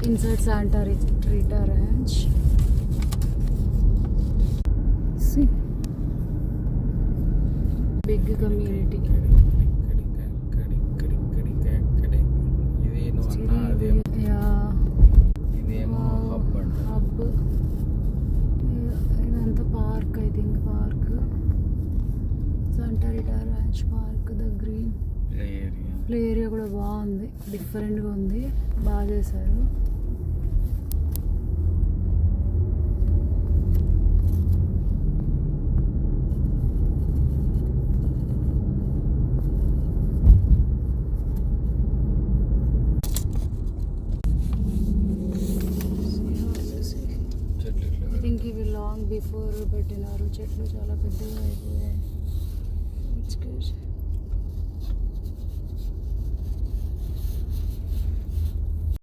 inside Santa Rita Ranch. See, big community. Yeah. Hub. ఇదంతా park, I think park. Santa Rita Ranch park. The green play area కూడా బాగుంది, డిఫరెంట్గా ఉంది, బాగా చేశారు. ఐ థింక్ ఇవి లాంగ్ బిఫోర్ పెట్టినారు. చెట్లు చాలా పెద్దగా అయిపోయాయి.